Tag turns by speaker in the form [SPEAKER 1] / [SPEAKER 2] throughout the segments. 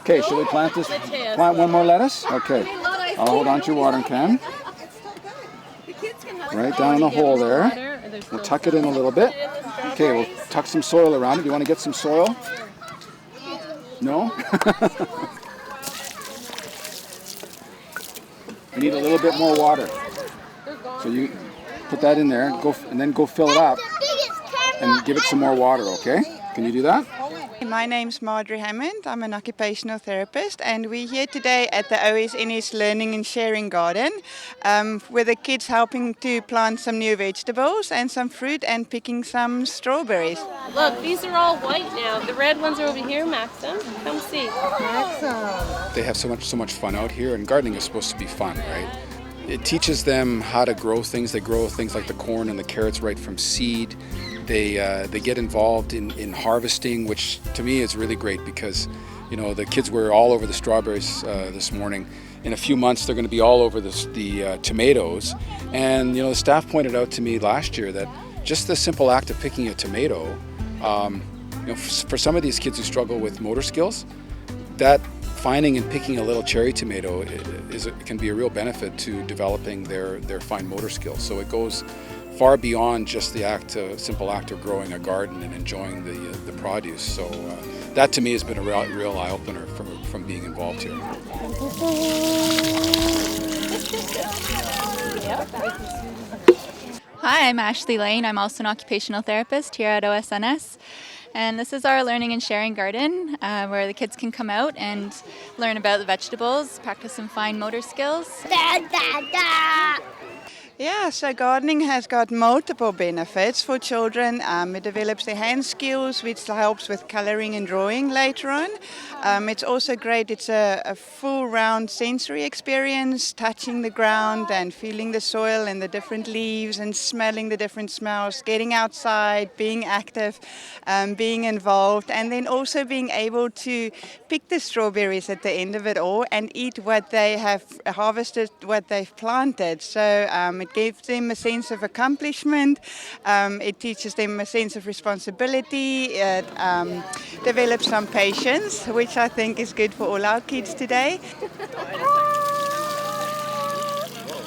[SPEAKER 1] Okay, shall we plant one more lettuce? Okay. I'll hold on to your watering can. Right down in the hole there. We'll tuck it in a little bit. Okay, we'll tuck some soil around it. You want to get some soil? No? We need a little bit more water. So you put that in there, and then go fill it up and give it some more water, okay? Can you do that?
[SPEAKER 2] My name's Marjorie Hammond. I'm an occupational therapist, and we're here today at the OSNS Learning and Sharing Garden with the kids helping to plant some new vegetables and some fruit and picking some strawberries.
[SPEAKER 3] Look, these are all white now. The red ones are over here, Maxim. Come see.
[SPEAKER 1] They have so much fun out here, and gardening is supposed to be fun, right? It teaches them how to grow things. They grow things like the corn and the carrots right from seed. They get involved in harvesting, which to me is really great because, you know, the kids were all over the strawberries this morning. In a few months, they're going to be all over the tomatoes. And, you know, the staff pointed out to me last year that just the simple act of picking a tomato, you know, for some of these kids who struggle with motor skills, that finding and picking a little cherry tomato can be a real benefit to developing their fine motor skills. So it goes far beyond just the simple act of growing a garden and enjoying the produce. So that to me has been a real eye-opener from being involved here.
[SPEAKER 4] Hi, I'm Ashley Lane. I'm also an occupational therapist here at OSNS. And this is our learning and sharing garden where the kids can come out and learn about the vegetables, practice some fine motor skills.
[SPEAKER 2] Yeah, so gardening has got multiple benefits for children. It develops their hand skills, which helps with coloring and drawing later on. It's also great. It's a full round sensory experience, touching the ground and feeling the soil and the different leaves and smelling the different smells, getting outside, being active, being involved, and then also being able to pick the strawberries at the end of it all and eat what they have harvested, what they've planted. So it gives them a sense of accomplishment. It teaches them a sense of responsibility. It develops some patience, which I think is good for all our kids today.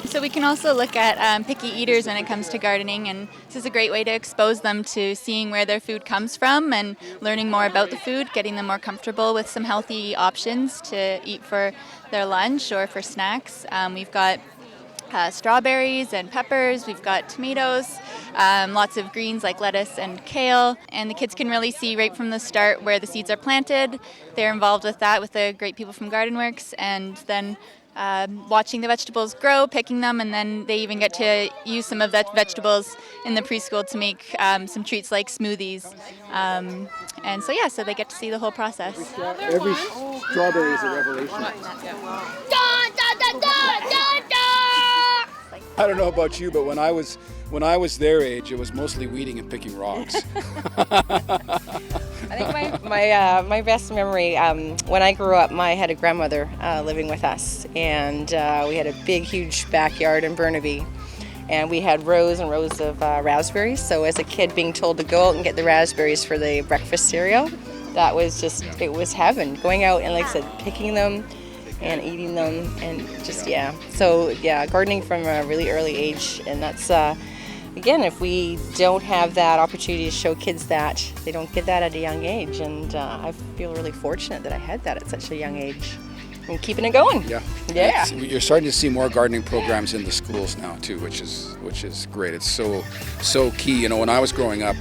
[SPEAKER 4] So we can also look at picky eaters when it comes to gardening, and this is a great way to expose them to seeing where their food comes from and learning more about the food, getting them more comfortable with some healthy options to eat for their lunch or for snacks. We've got strawberries and peppers, we've got tomatoes, lots of greens like lettuce and kale, and the kids can really see right from the start where the seeds are planted. They're involved with that with the great people from GardenWorks, and then watching the vegetables grow, picking them, and then they even get to use some of that vegetables in the preschool to make some treats like smoothies. And so yeah, so they get to see the whole process.
[SPEAKER 1] Every strawberry is a revelation. I don't know about you, but when I was their age, it was mostly weeding and picking rocks.
[SPEAKER 5] I think my best memory, when I grew up, I had a grandmother living with us, and we had a big, huge backyard in Burnaby, and we had rows and rows of raspberries. So as a kid, being told to go out and get the raspberries for the breakfast cereal, that was just, it was heaven. Going out and, like I said, picking them and eating them, and just, yeah. So yeah, gardening from a really early age, and that's again, if we don't have that opportunity to show kids that, they don't get that at a young age, and I feel really fortunate that I had that at such a young age, and keeping it going. Yeah.
[SPEAKER 1] You're starting to see more gardening programs in the schools now too, which is great. It's so key. You know, when I was growing up,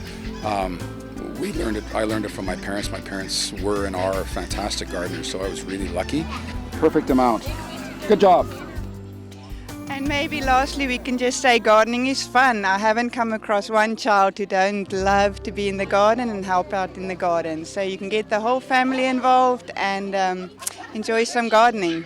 [SPEAKER 1] I learned it from my parents. My parents were and are fantastic gardeners, so I was really lucky. Perfect amount. Good job.
[SPEAKER 2] And maybe lastly, we can just say gardening is fun. I haven't come across one child who don't love to be in the garden and help out in the garden. So you can get the whole family involved and enjoy some gardening.